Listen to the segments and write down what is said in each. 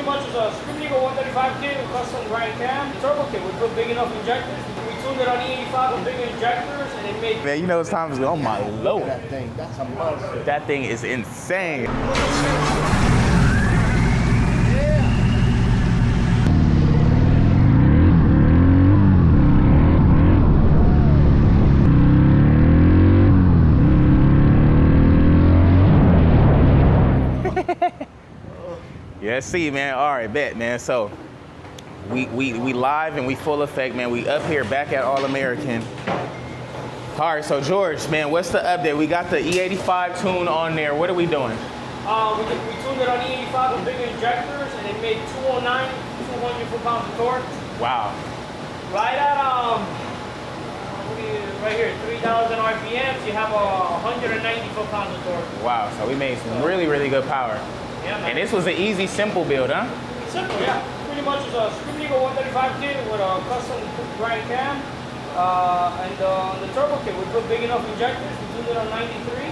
much is a Scream Eagle 135 kit with custom grind cam. Turbo kit, we put big enough injectors. We tuned it on E85 with big injectors, and it made... Man, you know it's time to go, oh my lord. That thing, that's a monster. That thing is insane. Yeah, see, man. All right, bet, man. So we live and we full effect, man. We up here back at All American. All right, so George, man, what's the update? We got the E85 tune on there. What are we doing? We tuned it on E85 with big injectors, and it made 209, 200 foot-pounds of torque. Wow. Right at right here, 3,000 RPMs. You have 190 foot-pounds of torque. Wow. So we made some really, really good power. Yeah, man. And this was an easy, simple build, huh? Simple, yeah. Pretty much is a Scream Eagle 135 kit with a custom grind cam. And the turbo kit, we put big enough injectors. We tuned it on 93.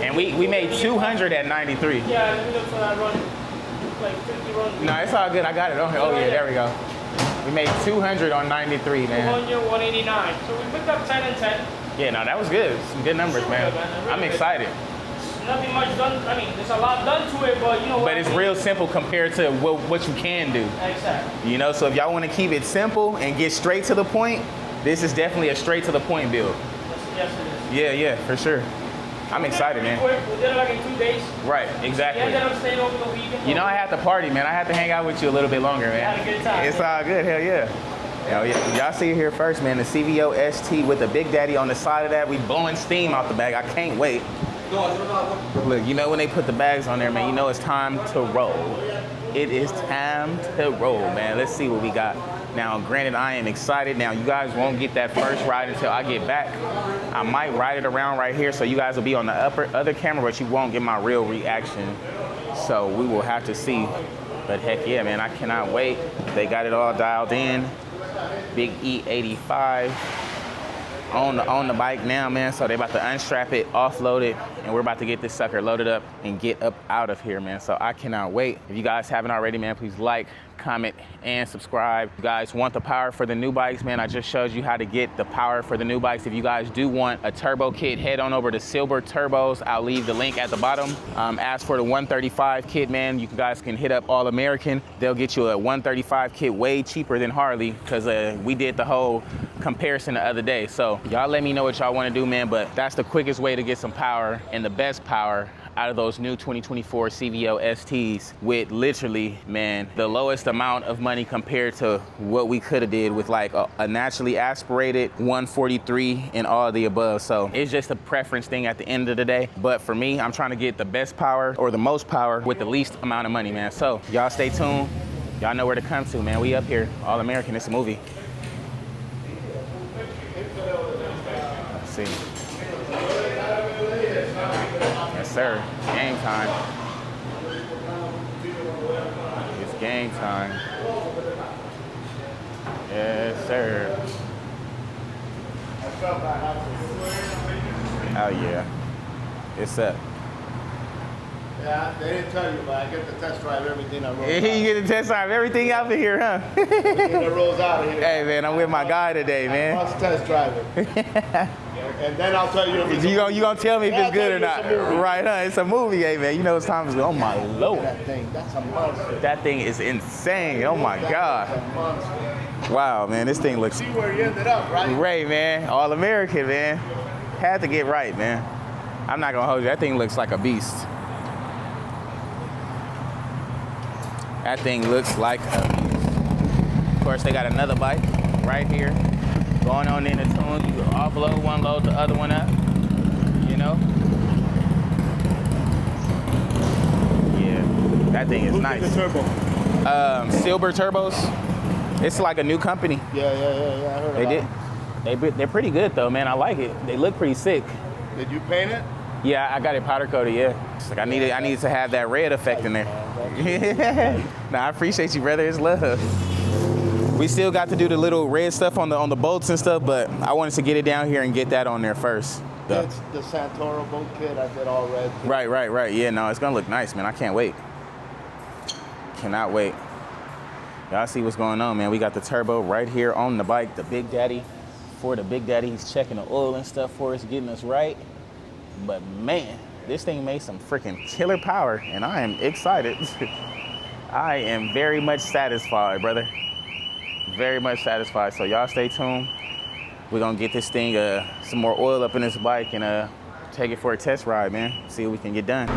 And we made 200 at 93. Yeah, let me look for that run. Like 50 runs. No, it's all good. I got it. Oh yeah, there we go. We made 200 on 93, man. 200, 189. So we picked up 10 and 10. Yeah, no, that was good. Some good numbers, Super man. good, man. Really I'm excited. Nothing much done. I mean, there's a lot done to it, but you know what? But it's real simple compared to what you can do. Exactly. You know, so if y'all want to keep it simple and get straight to the point, this is definitely a straight to the point build. Yes, it is. Yeah, for sure. I'm excited, man. We did it like in 2 days. Right, exactly. We ended up staying over the weekend. You know, I had to party, man. I had to hang out with you a little bit longer, man. Had a good time. It's all good, hell yeah. Y'all see it here first, man. The CVO ST with the Big Daddy on the side of that. We blowing steam out the bag. I can't wait. Look, you know when they put the bags on there, man, you know it's time to roll. It is time to roll, man. Let's see what we got. Now, granted, I am excited. Now, you guys won't get that first ride until I get back. I might ride it around right here, so you guys will be on the other camera, but you won't get my real reaction. So we will have to see. But heck yeah, man, I cannot wait. They got it all dialed in. Big E85 on the bike now, man. So they about to unstrap it, offload it, and we're about to get this sucker loaded up and get up out of here, man. So I cannot wait. If you guys haven't already, man, please like, comment, and subscribe. If you guys want the power for the new bikes, man, I just showed you how to get the power for the new bikes. If you guys do want a turbo kit, head on over to Silver Turbos. I'll leave the link at the bottom. As for the 135 kit, man, you guys can hit up All American. They'll get you a 135 kit way cheaper than Harley, because we did the whole comparison the other day. So y'all let me know what y'all want to do, man, but that's the quickest way to get some power and the best power out of those new 2024 CVO STs with literally, man, the lowest amount of money compared to what we could have did with like a naturally aspirated 143 and all of the above. So it's just a preference thing at the end of the day. But for me, I'm trying to get the best power or the most power with the least amount of money, man. So y'all stay tuned. Y'all know where to come to, man. We up here, All American. It's a movie. Let's see. Yes, sir. Game time. It's game time. Yes, sir. Oh, yeah. It's up. Yeah, they didn't tell you, but I get to test drive everything that rolls out. You get to test drive everything out of here, huh? Everything that rolls out of here. Hey, man, I'm with my guy today, man. I must test drive it. And then I'll tell you if it's You gonna tell me if it's good or not. It's a movie. Right, huh? It's a movie, hey, man. You know it's time to go. Oh, my Lord. That thing, that's a monster. That thing is insane. Oh, my God. That's a monster. Wow, man. This thing looks See where you ended up, right? great, man. All American, man. Had to get right, man. I'm not gonna hold you. That thing looks like a beast. That thing looks like a beast. Of course, they got another bike right here going on in the tune. You can offload one, load the other one up, you know? Yeah, that thing is Who nice. did the turbo? Silver Turbos. It's like a new company. Yeah. I heard They about did. They're pretty good though, man. I like it. They look pretty sick. it. Did you paint it? Yeah, I got it powder coated. Yeah, it's like I needed to have that red effect in there. Nah, I appreciate you, brother. It's love. We still got to do the little red stuff on the bolts and stuff, but I wanted to get it down here and get that on there first. It's the Santoro boat kit. I did all red. Right. Yeah, no, it's gonna look nice, man. I can't wait. Cannot wait. Y'all see what's going on, man. We got the turbo right here on the bike, the Big Daddy. For the Big Daddy, he's checking the oil and stuff for us, getting us right. But man, this thing made some freaking killer power, and I am excited. I am very much satisfied, brother. Very much satisfied. So y'all stay tuned. We're gonna get this thing some more oil up in this bike and take it for a test ride, man. See what we can get done.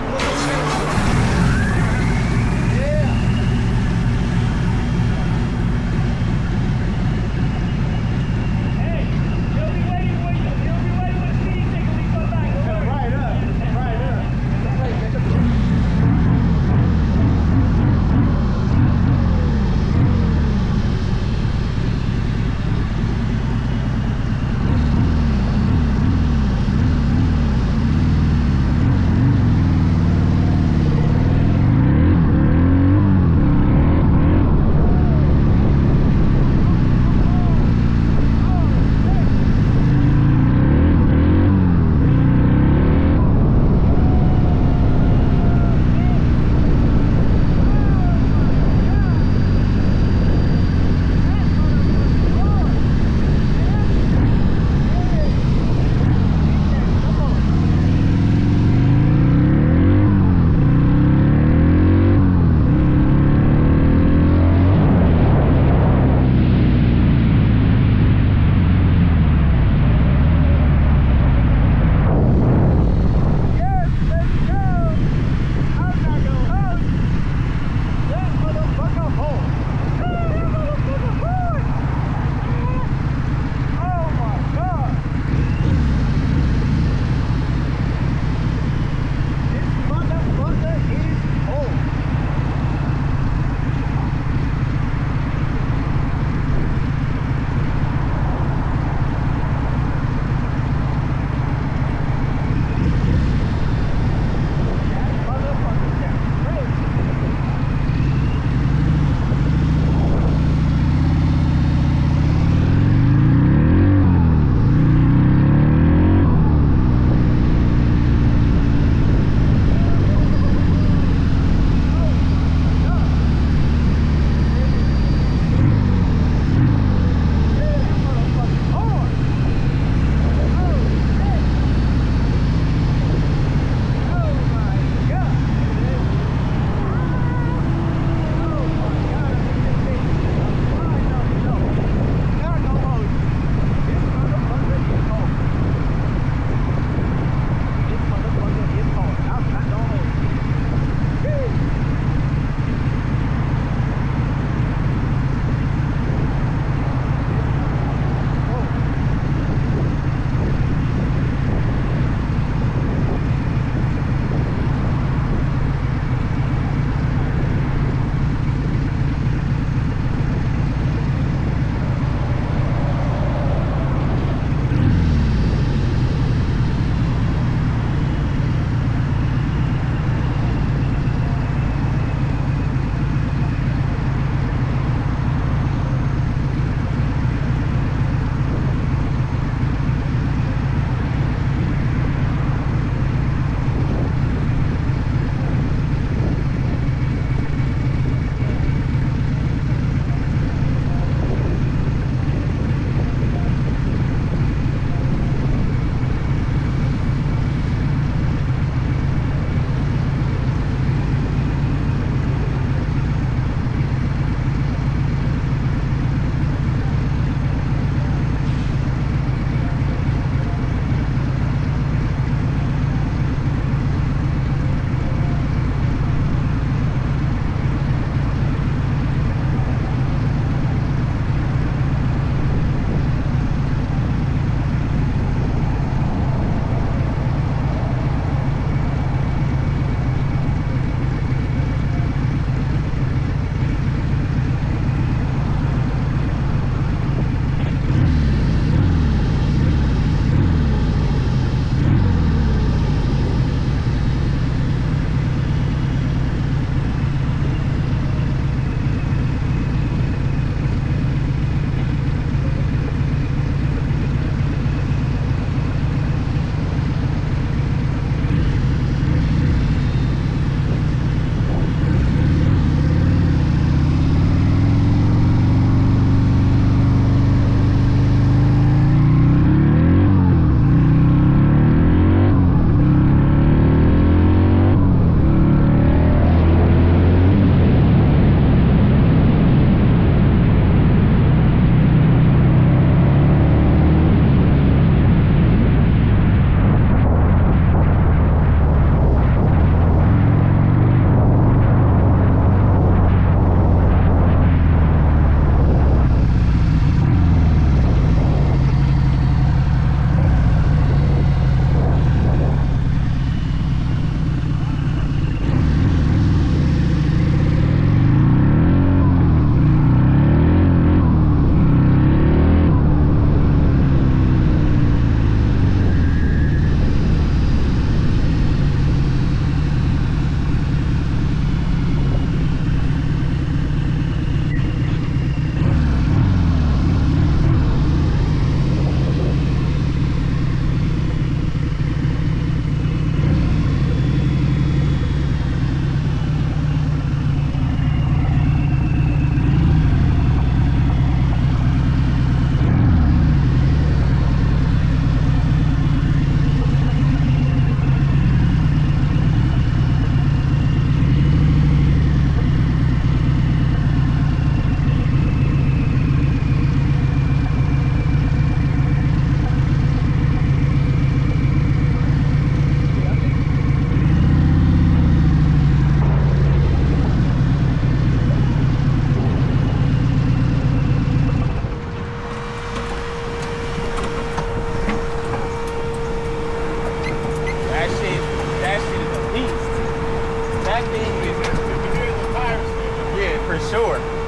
for sure.